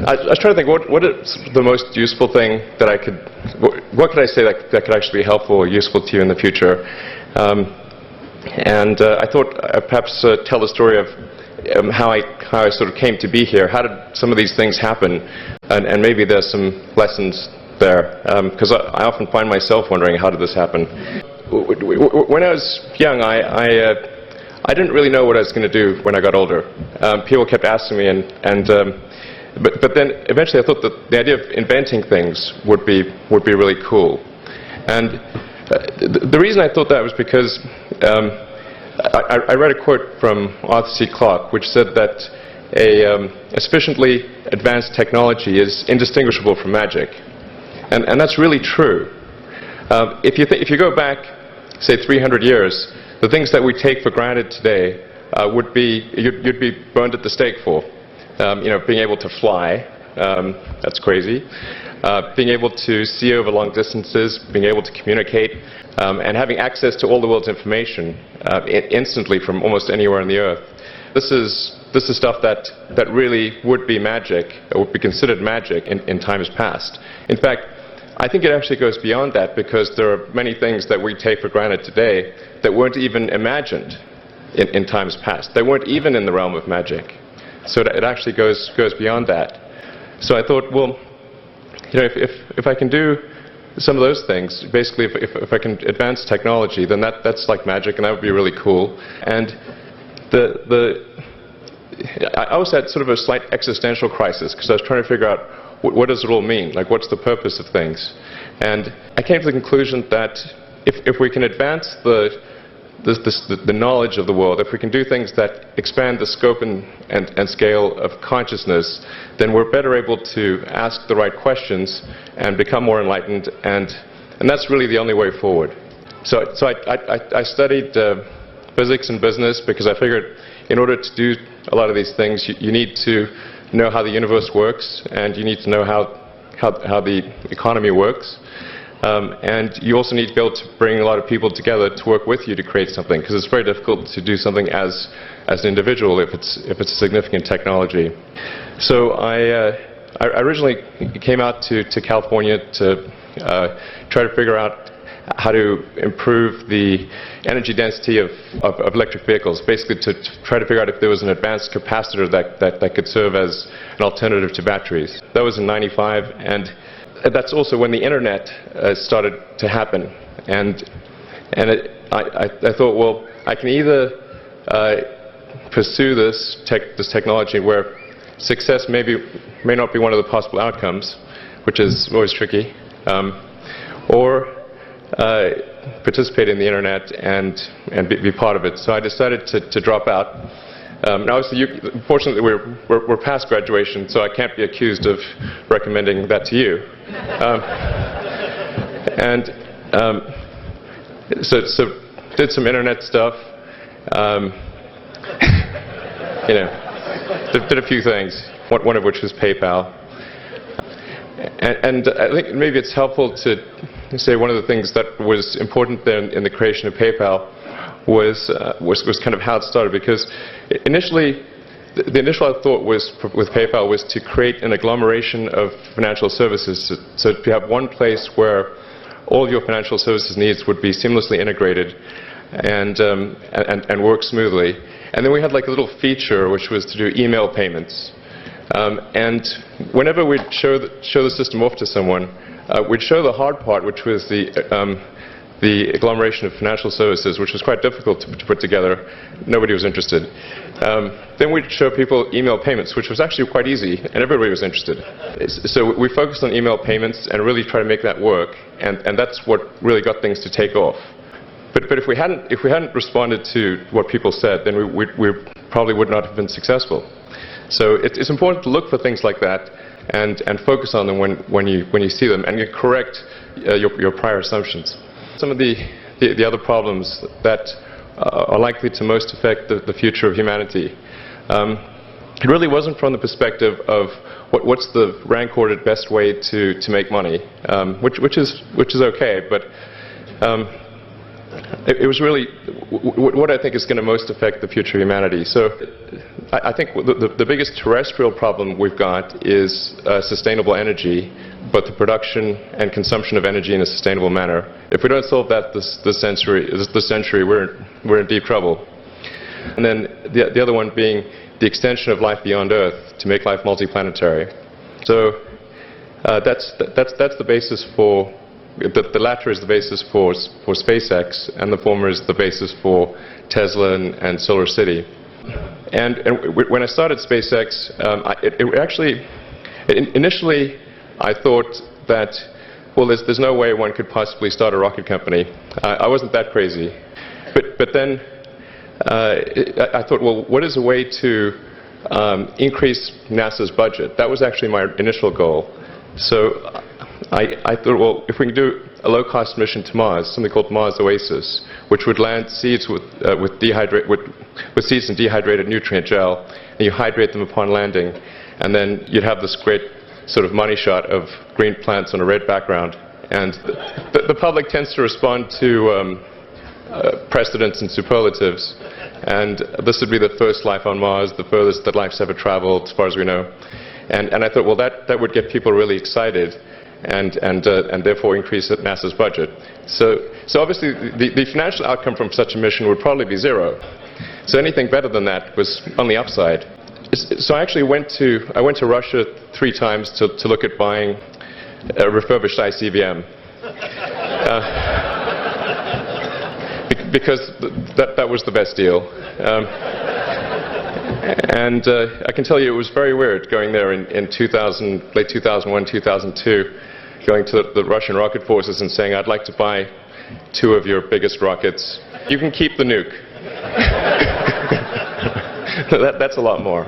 I was trying to think, what is the most useful thing that I could, what could I say that could actually be helpful or useful to you in the future? I thought I'd perhaps tell the story of how I sort of came to be here. How did some of these things happen? And maybe there's some lessons there, because I often find myself wondering, how did this happen? When I was young, I didn't really know what I was going to do when I got older. People kept asking me, but then eventually I thought that the idea of inventing things would be really cool. And the reason I thought that was because I read a quote from Arthur C. Clarke, which said that a sufficiently advanced technology is indistinguishable from magic, and that's really true. If you go back, say 300 years, the things that we take for granted today would be you'd be burned at the stake for. Being able to fly, that's crazy. Being able to see over long distances, being able to communicate, and having access to all the world's information instantly from almost anywhere on the earth. This is stuff that really would be magic, or would be considered magic in times past. In fact, I think it actually goes beyond that, because there are many things that we take for granted today that weren't even imagined in times past. They weren't even in the realm of magic. So it actually goes beyond that. So I thought, well, if I can do some of those things, basically if I can advance technology, then that's like magic, and that would be really cool. And I also had sort of a slight existential crisis, because I was trying to figure out what does it all mean? Like, what's the purpose of things? And I came to the conclusion that if we can advance the knowledge of the world, if we can do things that expand the scope and scale of consciousness, then we're better able to ask the right questions and become more enlightened, and that's really the only way forward. So I studied physics and business, because I figured in order to do a lot of these things, you need to know how the universe works, and you need to know how the economy works. And you also need to be able to bring a lot of people together to work with you to create something, because it's very difficult to do something as an individual if it's a significant technology. So I originally came out to California to try to figure out how to improve the energy density of electric vehicles, basically to try to figure out if there was an advanced capacitor that could serve as an alternative to batteries. That was in '95, and that's also when the internet started to happen. And I thought, well, I can either pursue this technology where success may not be one of the possible outcomes, which is always tricky, or participate in the internet and be part of it. So I decided to drop out. Now, obviously, fortunately, we're past graduation, so I can't be accused of recommending that to you. So did some internet stuff. Did a few things. One of which was PayPal. And I think maybe it's helpful to say one of the things that was important there in the creation of PayPal was kind of how it started, because initially the initial thought was with PayPal was to create an agglomeration of financial services, so to have one place where all of your financial services needs would be seamlessly integrated and work smoothly. And then we had like a little feature which was to do email payments. And whenever we'd show the system off to someone, we'd show the hard part, which was the agglomeration of financial services, which was quite difficult to put together. Nobody was interested. Then we'd show people email payments, which was actually quite easy, and everybody was interested. So we focused on email payments and really tried to make that work, and that's what really got things to take off. But if we hadn't responded to what people said, then we probably would not have been successful. So it's important to look for things like that and focus on them when you see them, and you correct your prior assumptions. Some of the other problems that are likely to most affect the future of humanity. It really wasn't from the perspective of what's the rank-ordered best way to make money, which is okay, but it was really what I think is going to most affect the future of humanity. So I think the biggest terrestrial problem we've got is sustainable energy, but the production and consumption of energy in a sustainable manner. If we don't solve that this century, we're in deep trouble. And then the other one being the extension of life beyond Earth to make life multiplanetary. So that's the basis for. The latter is the basis for SpaceX, and the former is the basis for Tesla and Solar City. And when I started SpaceX, initially I thought that, well, there's no way one could possibly start a rocket company. I wasn't that crazy. But then I thought, well, what is a way to increase NASA's budget? That was actually my initial goal. So I thought, well, if we can do a low-cost mission to Mars, something called Mars Oasis, which would land seeds with seeds in dehydrated nutrient gel, and you hydrate them upon landing, and then you'd have this great sort of money shot of green plants on a red background. And the public tends to respond to precedents and superlatives, and this would be the first life on Mars, the furthest that life's ever traveled, as far as we know. And I thought, well, that would get people really excited, and therefore increase NASA's budget. So obviously the financial outcome from such a mission would probably be zero. So anything better than that was on the upside. So I actually went to Russia 3 times to look at buying a refurbished ICBM. Because that was the best deal. And I can tell you it was very weird going there in late 2001, 2002, going to the Russian rocket forces and saying, I'd like to buy 2 of your biggest rockets. You can keep the nuke. That's a lot more.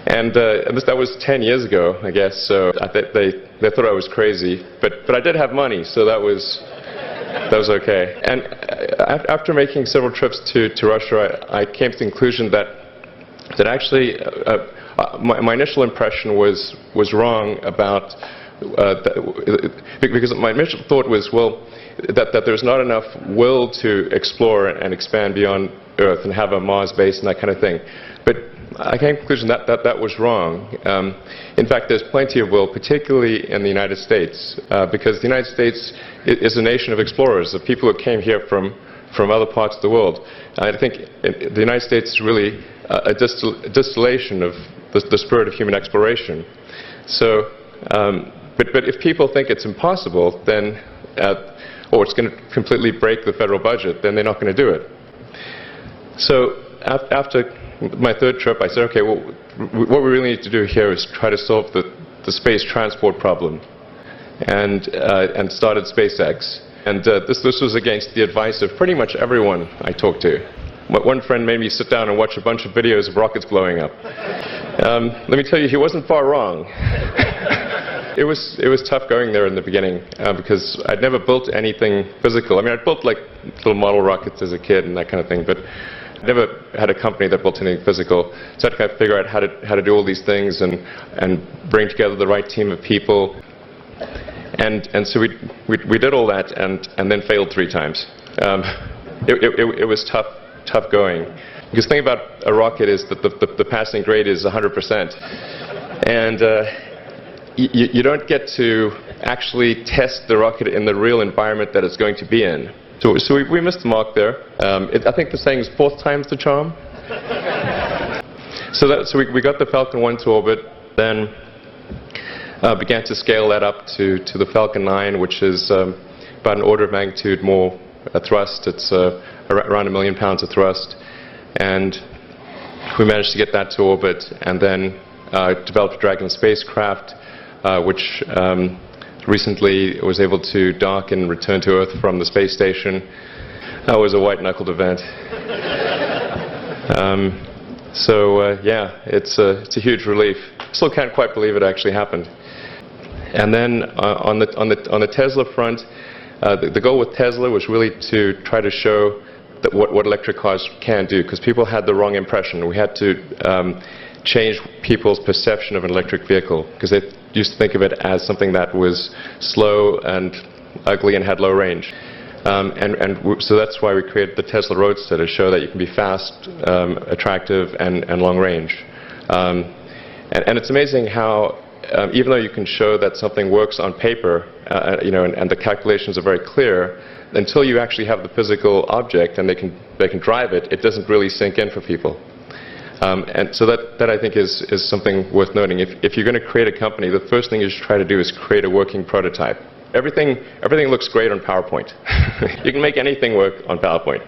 And that was 10 years ago, I guess, so they thought I was crazy. But I did have money, so that was okay. And after making several trips to Russia, I came to the conclusion that actually my initial impression was wrong about because my initial thought was, well, that there's not enough will to explore and expand beyond Earth and have a Mars base and that kind of thing. But I came to the conclusion that was wrong. In fact, there's plenty of will, particularly in the United States, because the United States is a nation of explorers, of people who came here from other parts of the world. I think the United States is really a distillation of the spirit of human exploration. So, but if people think it's impossible, then, or it's going to completely break the federal budget, then they're not going to do it. So after my 3rd trip, I said, okay, well, what we really need to do here is try to solve the space transport problem, and started SpaceX. And this was against the advice of pretty much everyone I talked to. One friend made me sit down and watch a bunch of videos of rockets blowing up. Let me tell you, he wasn't far wrong. It was tough going there in the beginning because I'd never built anything physical. I mean, I'd built like little model rockets as a kid and that kind of thing, but I never had a company that built anything physical. So I had to kind of figure out how to do all these things and bring together the right team of people. And so we did all that and then failed 3 times. It was tough going. Because the thing about a rocket is that the passing grade is 100%. And you don't get to actually test the rocket in the real environment that it's going to be in. So we missed the mark there. I think the saying is 4th time's the charm. So we got the Falcon 1 to orbit, then began to scale that up to the Falcon 9, which is about an order of magnitude more thrust. It's around 1 million pounds of thrust. And we managed to get that to orbit, and then developed a Dragon spacecraft, which recently was able to dock and return to Earth from the space station. That was a white-knuckled event. Yeah, it's a huge relief. Still can't quite believe it actually happened. And then on the Tesla front, the goal with Tesla was really to try to show that what electric cars can do, because people had the wrong impression. We had to change people's perception of an electric vehicle, because they used to think of it as something that was slow and ugly and had low range. So that's why we created the Tesla Roadster, to show that you can be fast, attractive, and long range. And it's amazing how, even though you can show that something works on paper, and the calculations are very clear, until you actually have the physical object and they can drive it, it doesn't really sink in for people. And so that I think is something worth noting. If you're going to create a company, the first thing you should try to do is create a working prototype. Everything looks great on PowerPoint. You can make anything work on PowerPoint.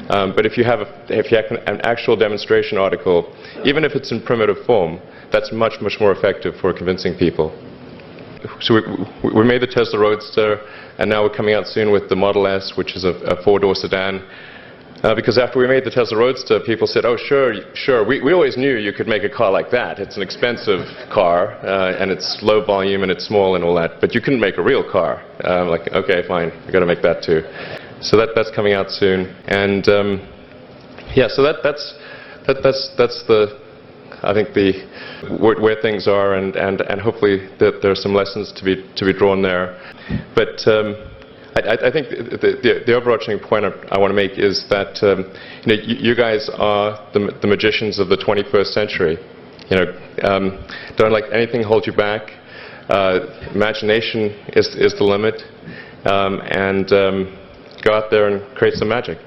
But if you have an actual demonstration article, even if it's in primitive form, that's much more effective for convincing people. So we made the Tesla Roadster, and now we're coming out soon with the Model S, which is a four-door sedan. Because after we made the Tesla Roadster, people said, "Oh, sure. We always knew you could make a car like that. It's an expensive car, and it's low volume, and it's small, and all that. But you couldn't make a real car." Like, okay, fine. We've got to make that too. So that's coming out soon. And yeah, so that's I think where things are, and hopefully that there are some lessons to be drawn there. But I think the overarching point I want to make is that you guys are the magicians of the 21st century. Don't let anything hold you back. Imagination is the limit, and go out there and create some magic.